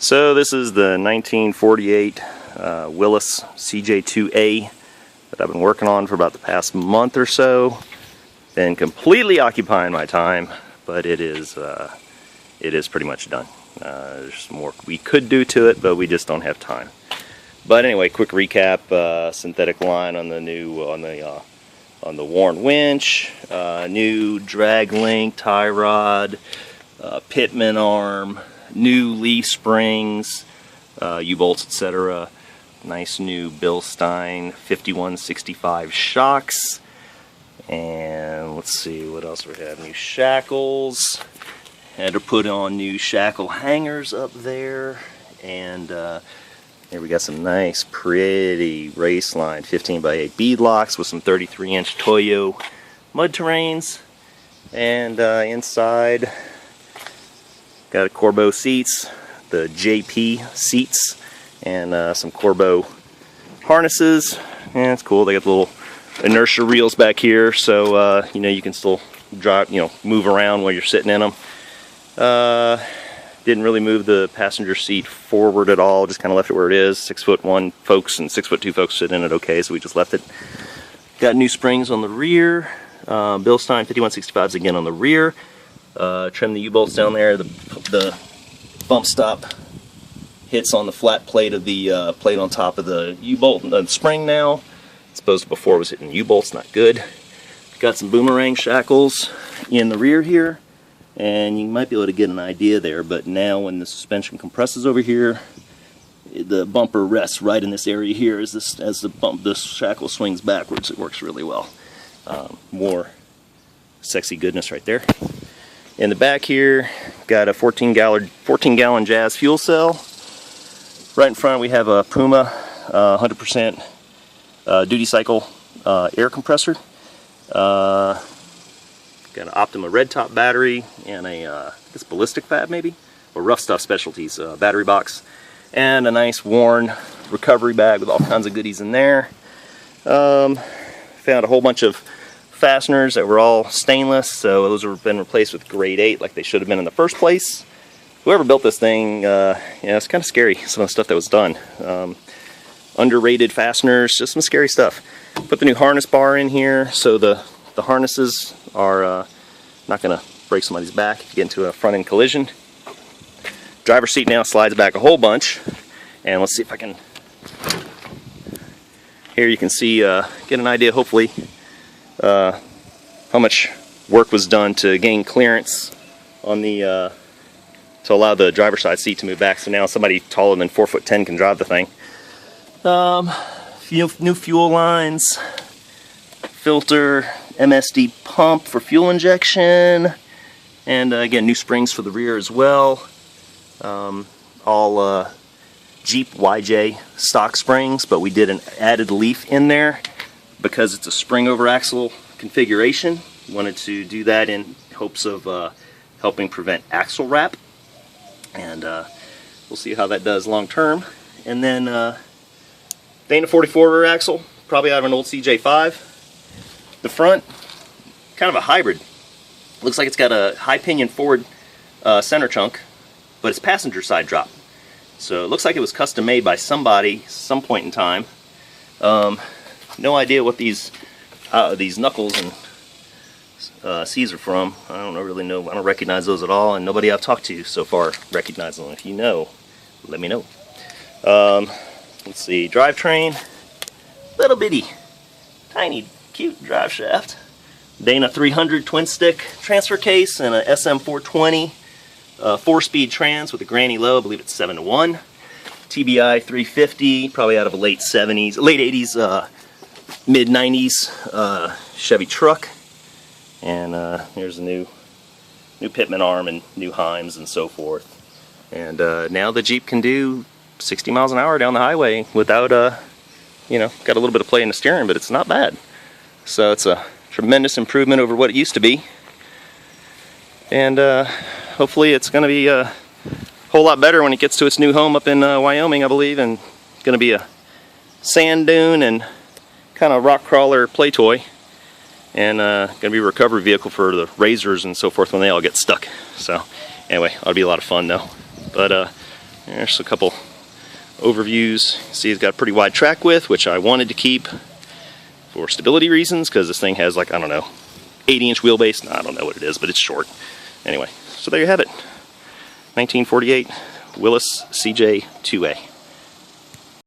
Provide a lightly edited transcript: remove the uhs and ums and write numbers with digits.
So this is the 1948 Willys CJ2A that I've been working on for about the past month or so. Been completely occupying my time, but it is pretty much done. There's more we could do to it, but we just don't have time. But anyway, quick recap: synthetic line on the new on the worn winch, new drag link tie rod, pitman arm, new leaf springs, U-bolts, etc. Nice new Bilstein 5165 shocks. And let's see what else we have. New shackles. Had to put on new shackle hangers up there. And here we got some nice, pretty raceline 15x8 bead locks with some 33-inch Toyo mud terrains. And inside, got a Corbeau seats, the JP seats, and some Corbeau harnesses. And it's cool. They got the little inertia reels back here, so you can still drive, move around while you're sitting in them. Didn't really move the passenger seat forward at all. Just kind of left it where it is. 6'1" folks and 6'2" folks sit in it okay, so we just left it. Got new springs on the rear. Bilstein 5165s again on the rear. Trim the U-bolts down there. The bump stop hits on the flat plate of the plate on top of the U-bolt, the spring now. As opposed to before it was hitting U-bolts, not good. Got some boomerang shackles in the rear here, and you might be able to get an idea there, but now when the suspension compresses over here, the bumper rests right in this area here as the shackle swings backwards. It works really well. More sexy goodness right there. In the back here, got a 14-gallon Jazz fuel cell. Right in front we have a Puma 100% duty cycle air compressor. Got an Optima red top battery and I guess ballistic fab maybe, or Rough Stuff Specialties battery box, and a nice worn recovery bag with all kinds of goodies in there. Found a whole bunch of fasteners that were all stainless, so those have been replaced with grade 8 like they should have been in the first place. Whoever built this thing, it's kind of scary, some of the stuff that was done. Underrated fasteners, just some scary stuff. Put the new harness bar in here, so the harnesses are not going to break somebody's back if you get into a front end collision. Driver's seat now slides back a whole bunch, and let's see if I can. Here you can see, get an idea hopefully how much work was done to gain clearance on the to allow the driver's side seat to move back. So now somebody taller than 4'10" can drive the thing. New fuel lines, filter, MSD pump for fuel injection, and again new springs for the rear as well. All Jeep YJ stock springs, but we did an added leaf in there because it's a spring over axle configuration. Wanted to do that in hopes of helping prevent axle wrap, and we'll see how that does long term. And then Dana 44 rear axle, probably out of an old CJ5. The front, kind of a hybrid. Looks like it's got a high pinion forward center chunk, but it's passenger side drop. So it looks like it was custom made by somebody some point in time. No idea what these knuckles and C's are from. I don't really know. I don't recognize those at all, and nobody I've talked to so far recognizes them. If you know, let me know. Let's see, drivetrain, little bitty, tiny, cute drive shaft. Dana 300 twin stick transfer case and a SM420 4-speed trans with a granny low. I believe it's 7-to-1. TBI 350, probably out of a late 80s, mid 90s Chevy truck. And here's a new pitman arm and new Heims and so forth. And now the Jeep can do 60 miles an hour down the highway without got a little bit of play in the steering, but it's not bad. So it's a tremendous improvement over what it used to be. And hopefully it's going to be a whole lot better when it gets to its new home up in Wyoming, I believe, and it's going to be a sand dune and kind of rock crawler play toy. And going to be a recovery vehicle for the razors and so forth when they all get stuck. So anyway, ought to be a lot of fun though. But There's a couple overviews. See, it's got a pretty wide track width, which I wanted to keep for stability reasons, because this thing has like, I don't know, 80-inch wheelbase. No, I don't know what it is, but it's short. Anyway, so there you have it. 1948 Willys CJ2A.